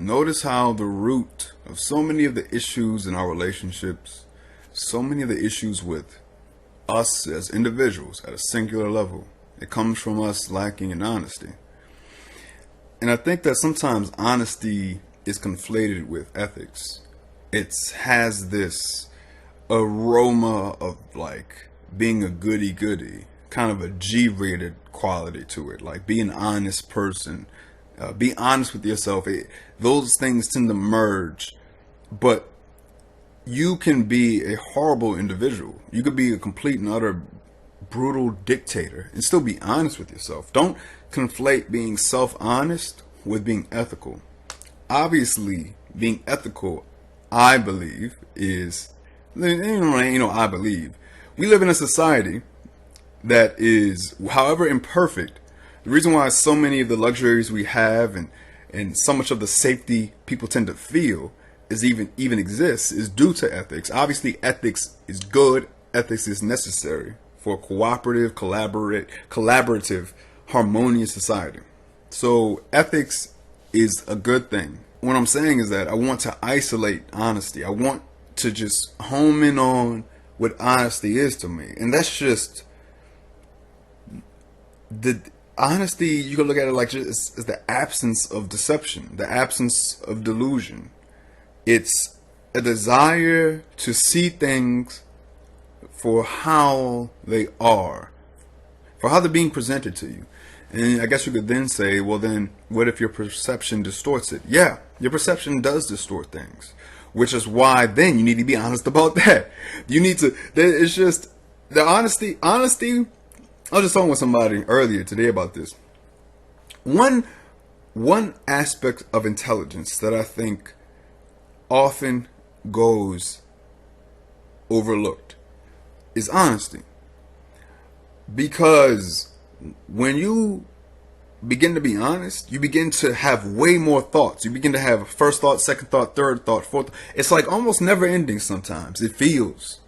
Notice how the root of so many of the issues in our relationships, so many of the issues with us as individuals at a singular level, it comes from us lacking in honesty. And I think that sometimes honesty is conflated with ethics. It has this aroma of like being a goody goody, kind of a G-rated quality to it, like be an honest person, be honest with yourself. Those things tend to merge, but you can be a horrible individual. You could be a complete and utter brutal dictator and still be honest with yourself. Don't conflate being self-honest with being ethical. Obviously, being ethical, I believe, is, I believe we live in a society that is, however imperfect. The reason why so many of the luxuries we have and so much of the safety people tend to feel is even exists is due to ethics. Obviously, ethics is good. Ethics is necessary for a cooperative, collaborative, harmonious society. So ethics is a good thing. What I'm saying is that I want to isolate honesty. I want to just home in on what honesty is to me. And that's just the honesty. You can look at it like just as the absence of deception, the absence of delusion. It's a desire to see things for how they are, for how they're being presented to you. And I guess you could then say, well, then what if your perception distorts it? Yeah, your perception does distort things, which is why then you need to be honest about that. You need to, it's just the honesty. I was just talking with somebody earlier today about this. One aspect of intelligence that I think often goes overlooked is honesty. Because when you begin to be honest, you begin to have way more thoughts. You begin to have first thought, second thought, third thought, fourth. It's like almost never ending sometimes. It feels.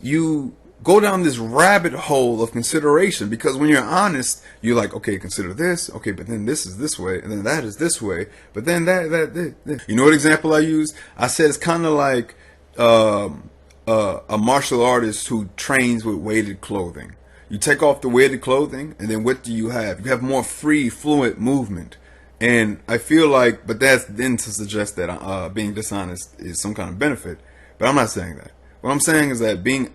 You go down this rabbit hole of consideration because when you're honest, you're like, okay, consider this. Okay, but then this is this way, and then that is this way, but then that. You know what example I use? I said it's kind of like a martial artist who trains with weighted clothing. You take off the weighted clothing, and then what do you have? You have more free, fluent movement. And I feel like, but that's then to suggest that being dishonest is some kind of benefit. But I'm not saying that. What I'm saying is that being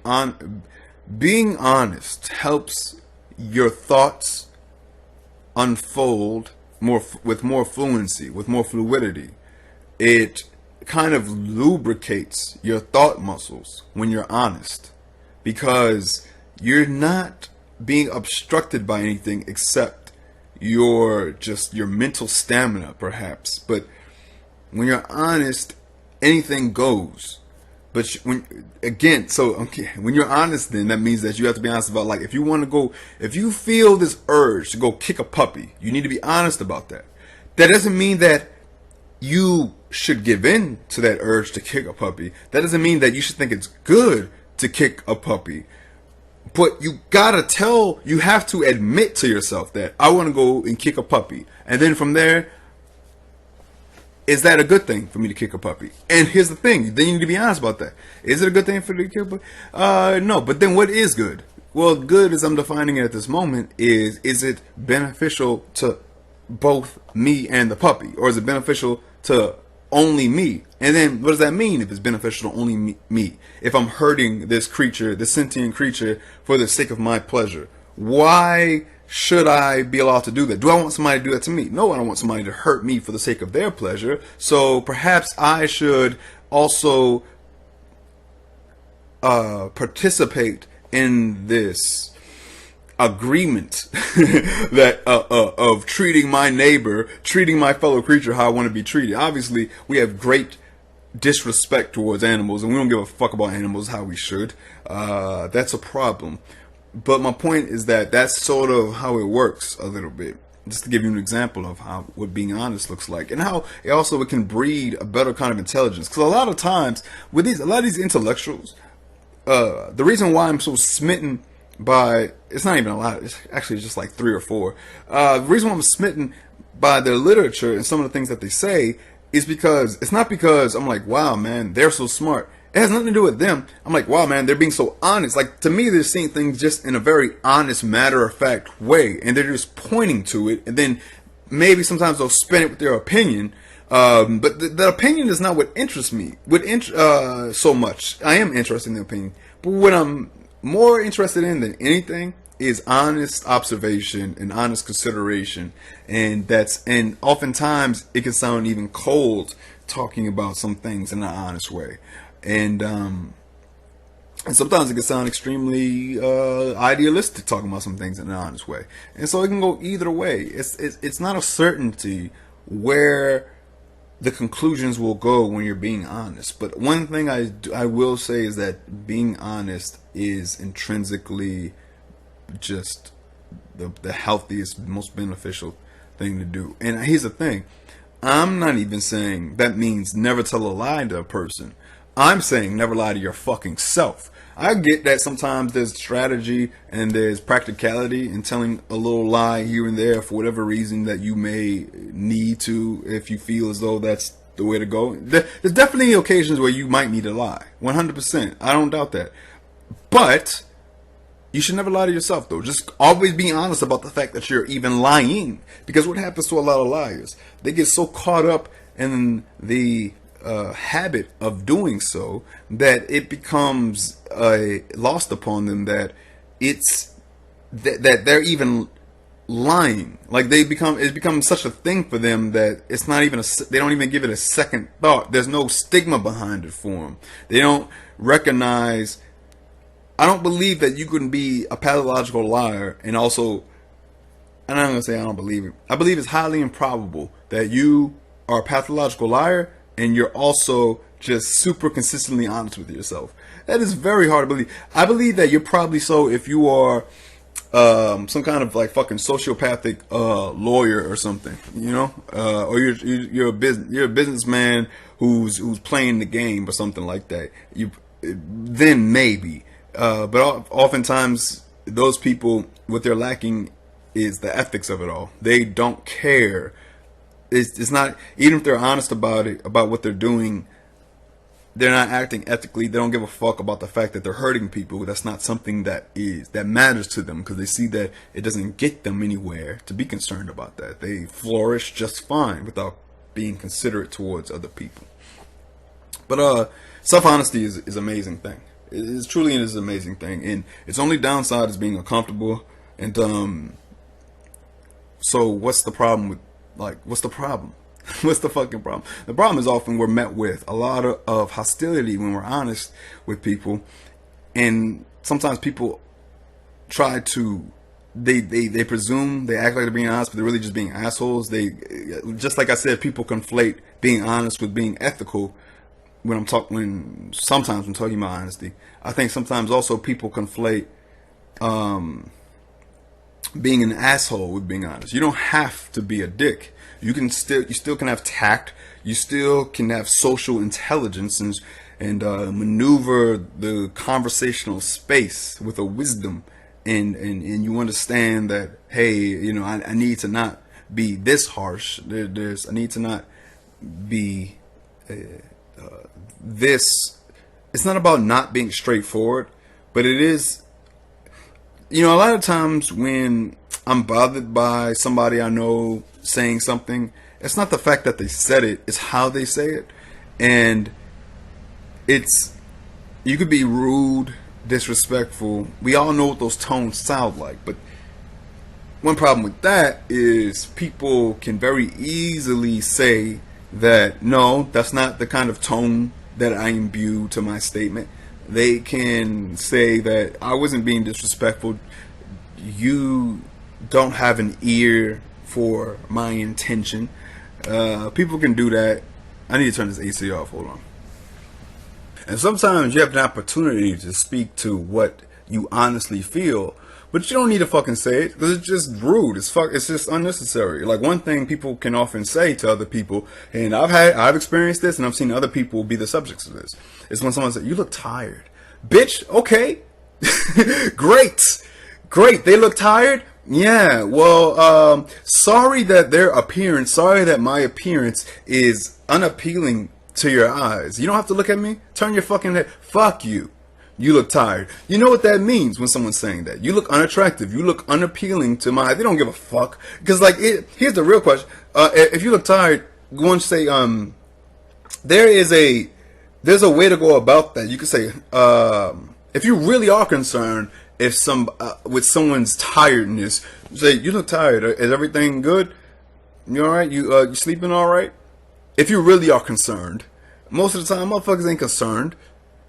honest helps your thoughts unfold with more fluency, with more fluidity. It kind of lubricates your thought muscles when you're honest, because you're not being obstructed by anything except your mental stamina, perhaps. But when you're honest, anything goes. But when you're honest, then that means that you have to be honest about, like, if you feel this urge to go kick a puppy, you need to be honest about that. That doesn't mean that you should give in to that urge to kick a puppy. That doesn't mean that you should think it's good to kick a puppy. But you have to admit to yourself that I want to go and kick a puppy. And then from there, is that a good thing for me to kick a puppy? And here's the thing, then you need to be honest about that. Is it a good thing for me to kick a puppy? No, but then what is good? Well, good, as I'm defining it at this moment, is it beneficial to both me and the puppy? Or is it beneficial to only me? And then what does that mean if it's beneficial to only me? If I'm hurting this creature, this sentient creature, for the sake of my pleasure, why should I be allowed to do that? Do I want somebody to do that to me? No, I don't want somebody to hurt me for the sake of their pleasure. So perhaps I should also participate in this agreement that of treating my neighbor, treating my fellow creature how I want to be treated. Obviously, we have great disrespect towards animals, and we don't give a fuck about animals how we should. That's a problem. But my point is that that's sort of how it works a little bit. Just to give you an example of what being honest looks like, and how it can breed a better kind of intelligence. Because a lot of times with a lot of these intellectuals, the reason why I'm so smitten by, it's not even a lot, it's actually just like 3 or 4. The reason why I'm smitten by their literature and some of the things that they say is because it's not because I'm like, wow, man, they're so smart. It has nothing to do with them. I'm like, wow, man, they're being so honest. Like, to me, they're seeing things just in a very honest, matter of fact way, and they're just pointing to it, and then maybe sometimes they'll spin it with their opinion. But the opinion is not what interests me. So much. I am interested in the opinion, but what I'm more interested in than anything is honest observation and honest consideration, and oftentimes it can sound even cold talking about some things in an honest way, and sometimes it can sound extremely idealistic talking about some things in an honest way, and so it can go either way. It's not a certainty where the conclusions will go when you're being honest. But one thing I will say is that being honest is intrinsically just the healthiest, most beneficial thing to do. And here's the thing. I'm not even saying that means never tell a lie to a person. I'm saying never lie to your fucking self. I get that sometimes there's strategy and there's practicality in telling a little lie here and there for whatever reason that you may need to, if you feel as though that's the way to go. There's definitely occasions where you might need to lie. 100%. I don't doubt that. But you should never lie to yourself, though. Just always be honest about the fact that you're even lying. Because what happens to a lot of liars? They get so caught up in the habit of doing so that it becomes lost upon them that that they're even lying. Like it becomes such a thing for them that it's not even they don't even give it a second thought. There's no stigma behind it for them. They don't recognize. I don't believe that you can be a pathological liar and also. I'm not gonna say I don't believe it. I believe it's highly improbable that you are a pathological liar and you're also just super consistently honest with yourself. That is very hard to believe. I believe that you're probably so if you are some kind of like fucking sociopathic lawyer or something, you know, or you're a businessman who's playing the game or something like that. Then maybe, but oftentimes those people, what they're lacking is the ethics of it all. They don't care. It's not, even if they're honest about it, about what they're doing, they're not acting ethically. They don't give a fuck about the fact that they're hurting people. That's not something that matters to them, because they see that it doesn't get them anywhere to be concerned about that. They flourish just fine without being considerate towards other people. But self-honesty is an amazing thing. It truly is an amazing thing, and its only downside is being uncomfortable. And so what's the problem with, like, what's the problem? What's the fucking problem? The problem is often we're met with a lot of hostility when we're honest with people, and sometimes people try to they presume, they act like they're being honest, but they're really just being assholes. They, just like I said, people conflate being honest with being ethical. Sometimes when talking about honesty, I think sometimes also people conflate being an asshole with being honest. You don't have to be a dick. You still can have tact. You still can have social intelligence and maneuver the conversational space with a wisdom, and you understand that, hey, you know, I need to not be this harsh. I need to not be this. It's not about not being straightforward, but it is. You know, a lot of times when I'm bothered by somebody I know saying something, it's not the fact that they said it, it's how they say it. And you could be rude, disrespectful. We all know what those tones sound like. But one problem with that is people can very easily say that, no, that's not the kind of tone that I imbue to my statement. They can say that I wasn't being disrespectful. You don't have an ear for my intention. People can do that. I need to turn this AC off. Hold on. And sometimes you have an opportunity to speak to what you honestly feel, but you don't need to fucking say it, because it's just rude. It's just unnecessary. Like, one thing people can often say to other people, and I've experienced this, and I've seen other people be the subjects of this, is when someone says, "You look tired." Bitch, okay. Great. They look tired? Yeah, well, sorry that my appearance is unappealing to your eyes. You don't have to look at me. Turn your fucking head. Fuck you. You look tired. You know what that means when someone's saying that. You look unattractive. You look unappealing to my eyes. They don't give a fuck. Because, like, here's the real question. If you look tired, go and say, there's a way to go about that. You could say, if you really are concerned with someone's tiredness, say, you look tired. Is everything good? You alright? You sleeping alright? If you really are concerned, most of the time, motherfuckers ain't concerned.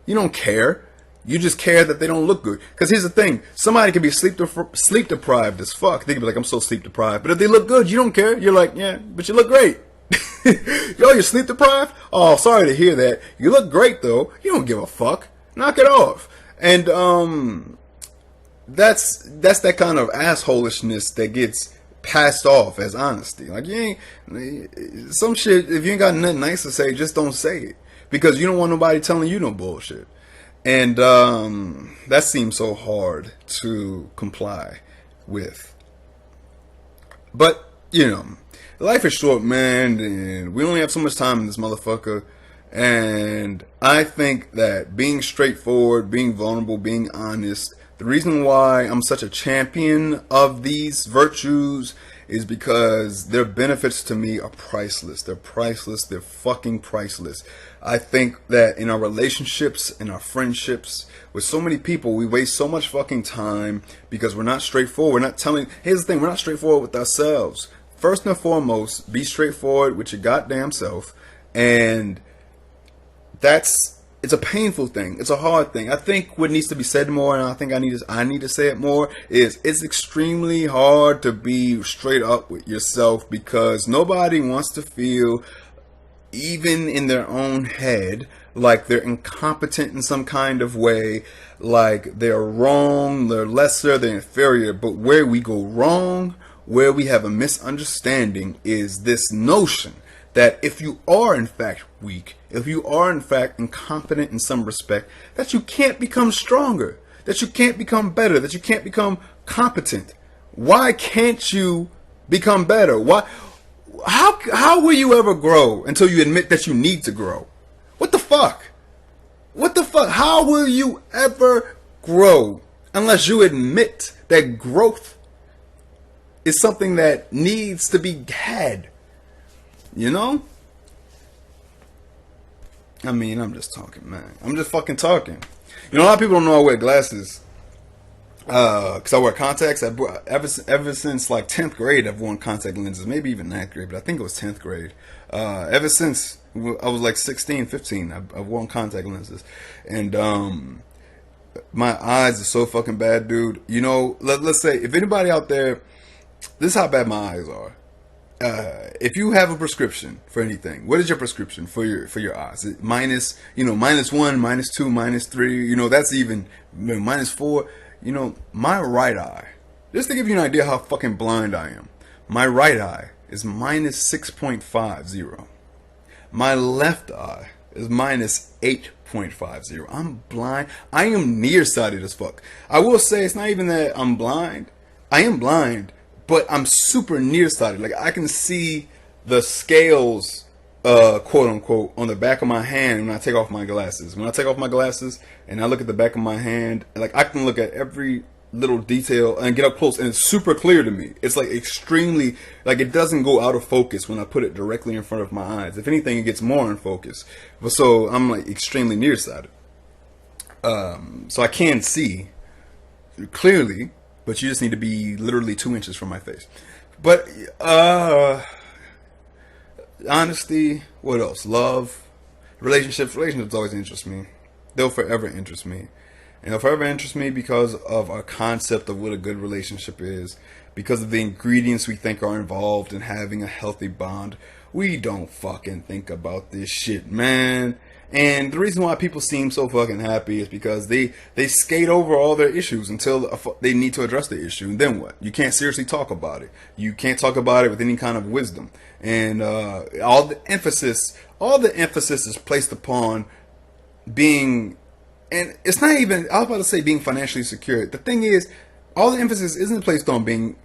You don't care. You just care that they don't look good. Because here's the thing. Somebody can be sleep deprived as fuck. They can be like, I'm so sleep deprived. But if they look good, you don't care. You're like, yeah, but you look great. Yo, you're sleep deprived? Oh, sorry to hear that. You look great, though. You don't give a fuck. Knock it off. And that's that kind of assholishness that gets passed off as honesty. Like, you ain't some shit. If you ain't got nothing nice to say, just don't say it, because you don't want nobody telling you no bullshit. And that seems so hard to comply with. But you know, life is short, man, and we only have so much time in this motherfucker. And I think that being straightforward, being vulnerable, being honest, the reason why I'm such a champion of these virtues is because their benefits to me are priceless. They're priceless. They're fucking priceless. I think that in our relationships, in our friendships, with so many people, we waste so much fucking time because we're not straightforward. We're not telling, here's the thing, we're not straightforward with ourselves. First and foremost, be straightforward with your goddamn self. And it's a painful thing. It's a hard thing. I think what needs to be said more, and I think I need to say it more, is it's extremely hard to be straight up with yourself, because nobody wants to feel, even in their own head, like they're incompetent in some kind of way, like they're wrong, they're lesser, they're inferior. But where we go wrong, where we have a misunderstanding, is this notion that if you are in fact weak, if you are in fact incompetent in some respect, that you can't become stronger, that you can't become better, that you can't become competent. Why can't you become better? Why? How will you ever grow until you admit that you need to grow? What the fuck? What the fuck? How will you ever grow unless you admit that growth is something that needs to be had? You know? I mean, I'm just talking, man. I'm just fucking talking. You know, a lot of people don't know I wear glasses. Because I wear contacts. Ever since like 10th grade, I've worn contact lenses. Maybe even 9th grade, but I think it was 10th grade. Ever since I was like 16, 15, I've worn contact lenses. And my eyes are so fucking bad, dude. You know, let's say, if anybody out there, this is how bad my eyes are. If you have a prescription for anything, what is your prescription for your eyes? Minus, -1, -2, -3, that's even -4. My right eye, just to give you an idea how fucking blind I am, my right eye is -6.50. My left eye is -8.50. I'm blind. I am nearsighted as fuck. I will say, it's not even that I'm blind. I am blind, but I'm super nearsighted. Like, I can see the scales, quote unquote, on the back of my hand when I take off my glasses. When I take off my glasses and I look at the back of my hand, like, I can look at every little detail and get up close, and it's super clear to me. It's like extremely, like, it doesn't go out of focus when I put it directly in front of my eyes. If anything, it gets more in focus. But so I'm like extremely nearsighted. So I can see clearly, but you just need to be literally 2 inches from my face. But honesty, what else? Love, relationships always interest me. They'll forever interest me. And they'll forever interest me because of our concept of what a good relationship is, because of the ingredients we think are involved in having a healthy bond. We don't fucking think about this shit, man. And the reason why people seem so fucking happy is because they skate over all their issues until they need to address the issue. And then what? You can't seriously talk about it. You can't talk about it with any kind of wisdom. And all the emphasis is placed upon being, and it's not even, I was about to say being financially secure. The thing is, all the emphasis isn't placed on being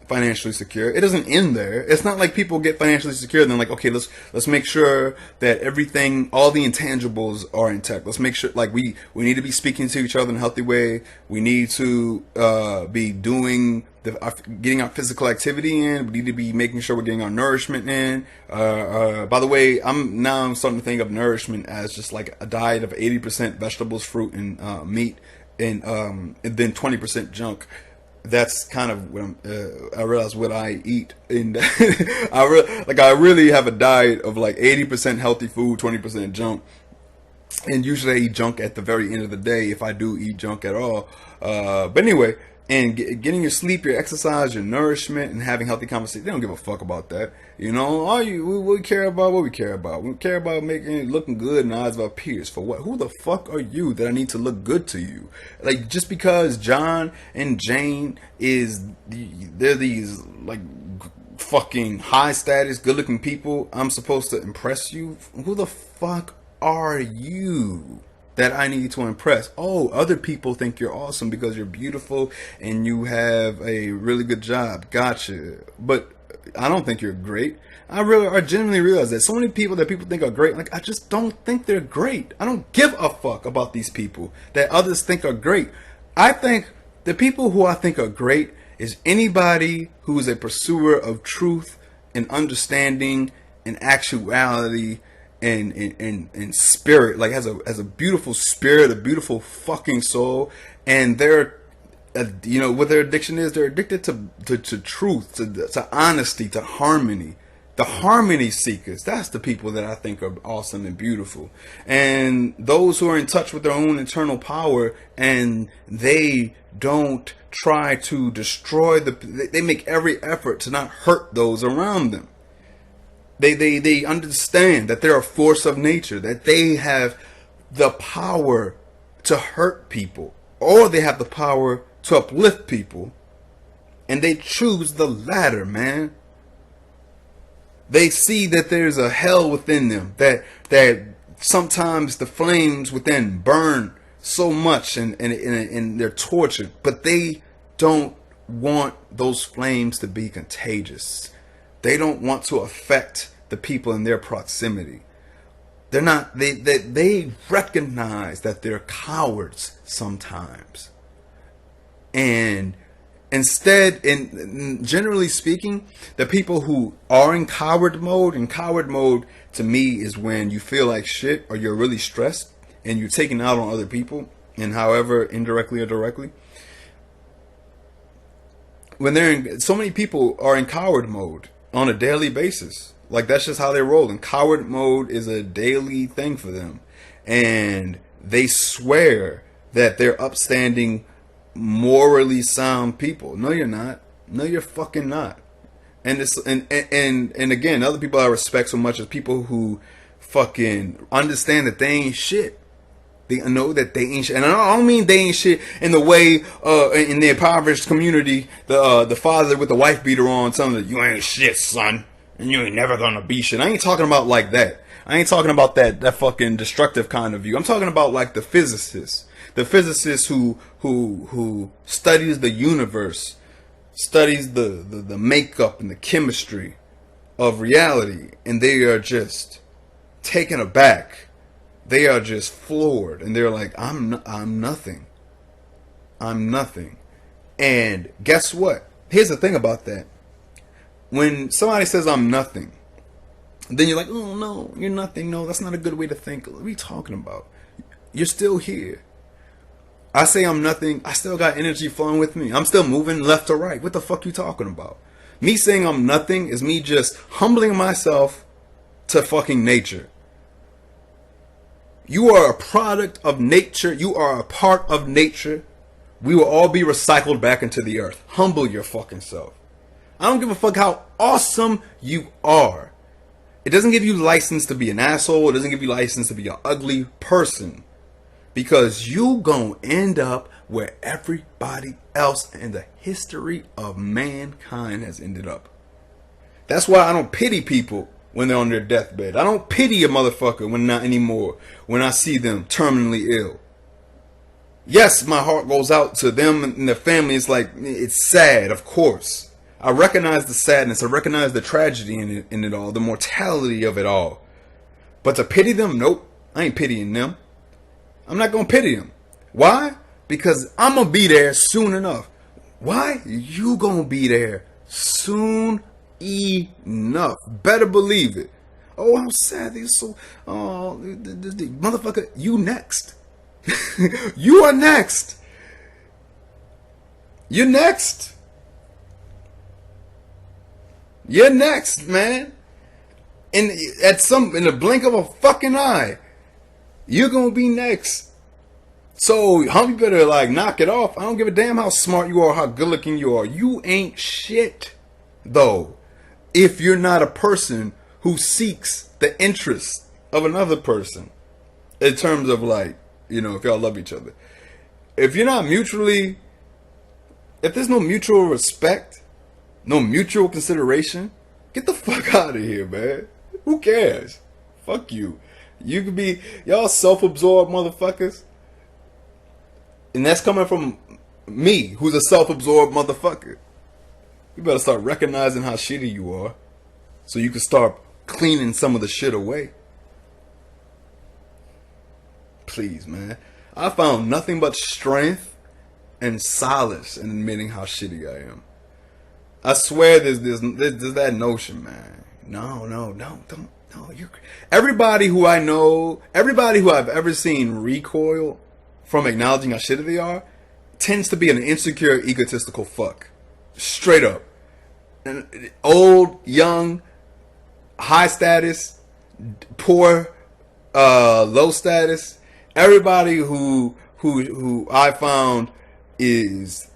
financially secure. It doesn't end there. It's not like people get financially secure and then like, okay, let's make sure that everything, all the intangibles are intact. Let's make sure like we need to be speaking to each other in a healthy way. We need to be doing getting our physical activity in. We need to be making sure we're getting our nourishment in. By the way, I'm starting to think of nourishment as just like a diet of 80% vegetables, fruit, and meat, and then 20% junk. That's kind of what I realize what I eat, and I really have a diet of like 80% healthy food, 20% junk, and usually I eat junk at the very end of the day if I do eat junk at all. But anyway, and getting your sleep, your exercise, your nourishment, and having healthy conversation. They don't give a fuck about that. You know, we care about what we care about. We care about looking good in the eyes of our peers. For what? Who the fuck are you that I need to look good to you? Like, just because John and Jane they're these like fucking high status, good looking people, I'm supposed to impress you? Who the fuck are you that I need to impress? Oh, other people think you're awesome because you're beautiful and you have a really good job. Gotcha. But I don't think you're great. I genuinely realize that so many people that people think are great, like, I just don't think they're great. I don't give a fuck about these people that others think are great. I think the people who I think are great is anybody who is a pursuer of truth and understanding and actuality and spirit, like has a beautiful spirit, a beautiful fucking soul, and they're what their addiction is. They're addicted to truth, to honesty, to harmony. The harmony seekers, that's the people that I think are awesome and beautiful. And those who are in touch with their own internal power, and they don't try to destroy they make every effort to not hurt those around them. They understand that they're a force of nature, that they have the power to hurt people, or they have the power to uplift people, and they choose the latter, man. They see that there's a hell within them, that sometimes the flames within burn so much and they're tortured, but they don't want those flames to be contagious. They don't want to affect the people in their proximity. They're not, they recognize that they're cowards sometimes. And instead, and generally speaking, the people who are in coward mode to me is when you feel like shit or you're really stressed and you're taking out on other people, and however, indirectly or directly. When so many people are in coward mode on a daily basis. Like, that's just how they roll. And coward mode is a daily thing for them. And they swear that they're upstanding, morally sound people. No, you're not. No, you're fucking not. And it's and again, other people I respect so much is people who fucking understand that they ain't shit. They know that they ain't shit. And I don't mean they ain't shit in the way in the impoverished community, the father with the wife beater on telling them, you ain't shit, son, and you ain't never gonna be shit. I ain't talking about like that. I ain't talking about that fucking destructive kind of view. I'm talking about like the physicist who studies the universe, studies the makeup and the chemistry of reality, and they are just taken aback. They are just floored, and they're like, I'm nothing. I'm nothing. And guess what? Here's the thing about that. When somebody says I'm nothing, then you're like, oh no, you're nothing. No, that's not a good way to think. What are you talking about? You're still here. I say I'm nothing. I still got energy flowing with me. I'm still moving left to right. What the fuck you talking about? Me saying I'm nothing is me just humbling myself to fucking nature. You are a product of nature. You are a part of nature. We will all be recycled back into the earth. Humble your fucking self. I don't give a fuck how awesome you are. It doesn't give you license to be an asshole. It doesn't give you license to be an ugly person. Because you gonna end up where everybody else in the history of mankind has ended up. That's why I don't pity people when they're on their deathbed. I don't pity a motherfucker when not anymore, when I see them terminally ill. Yes, my heart goes out to them and their family. It's like, it's sad, of course. I recognize the sadness. I recognize the tragedy in it all, the mortality of it all. But to pity them, nope. I ain't pitying them. I'm not gonna pity them. Why? Because I'm gonna be there soon enough. Why? You gonna be there soon enough. Better believe it. Oh, how sad these so. Oh, motherfucker, you next. You are next. You're next. You're next, man. In the blink of a fucking eye, you're gonna be next. So, homie, better like knock it off. I don't give a damn how smart you are, how good looking you are. You ain't shit, though, if you're not a person who seeks the interest of another person. In terms of like, you know, if y'all love each other. If you're not mutually, if there's no mutual respect, no mutual consideration, get the fuck out of here, man. Who cares? Fuck you. You could be, y'all self-absorbed motherfuckers. And that's coming from me, who's a self-absorbed motherfucker. You better start recognizing how shitty you are, so you can start cleaning some of the shit away. Please, man. I found nothing but strength and solace in admitting how shitty I am. I swear there's that notion, man. No, don't. Everybody who I know, everybody who I've ever seen recoil from acknowledging how shitty they are, tends to be an insecure, egotistical fuck. Straight up. Old, young, high status, poor, low status. Everybody who I found is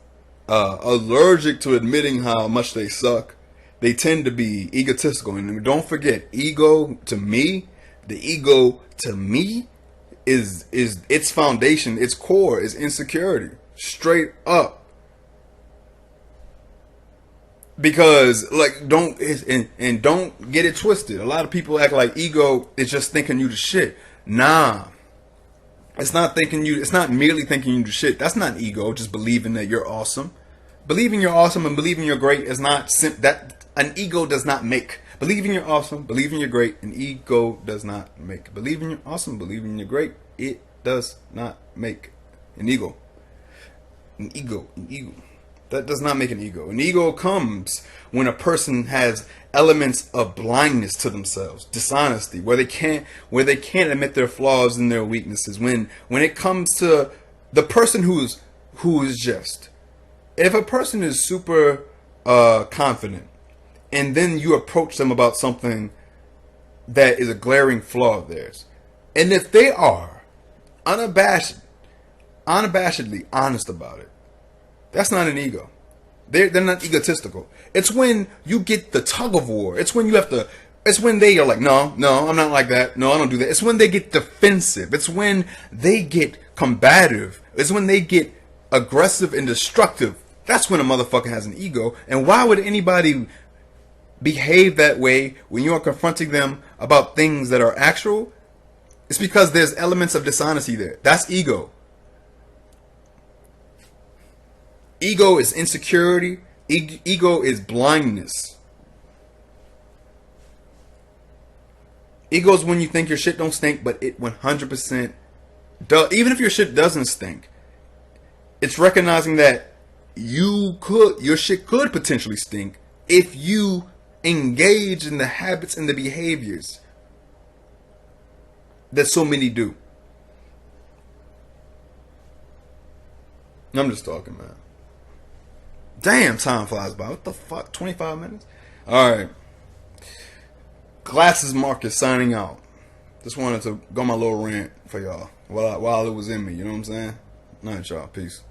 allergic to admitting how much they suck, they tend to be egotistical. And don't forget, ego to me, the ego to me is its foundation, its core is insecurity. Straight up. Because like don't get it twisted. A lot of people act like ego is just thinking you the shit. Nah. It's not merely thinking you the shit. That's not ego, just believing that you're awesome. Believing you're awesome and believing you're great is not that an ego does not make. Believing you're awesome, believing you're great, an ego does not make. Believing you're awesome, believing you're great, it does not make an ego. An ego. That does not make an ego. An ego comes when a person has elements of blindness to themselves, dishonesty, where they can't admit their flaws and their weaknesses. When it comes to the person who is just, if a person is super confident, and then you approach them about something that is a glaring flaw of theirs, and if they are unabashedly honest about it, that's not an ego. They're not egotistical. It's when you get the tug of war. It's when they are like, no, I'm not like that. No, I don't do that. It's when they get defensive. It's when they get combative. It's when they get aggressive and destructive. That's when a motherfucker has an ego. And why would anybody behave that way when you are confronting them about things that are actual? It's because there's elements of dishonesty there. That's ego. Ego is insecurity. Ego is blindness. Ego is when you think your shit don't stink, but it 100% does. Even if your shit doesn't stink, it's recognizing that your shit could potentially stink if you engage in the habits and the behaviors that so many do. I'm just talking, man. Damn, time flies by. What the fuck? 25 minutes? Alright. Glasses Marcus signing out. Just wanted to go my little rant for y'all while it was in me. You know what I'm saying? Alright, y'all. Peace.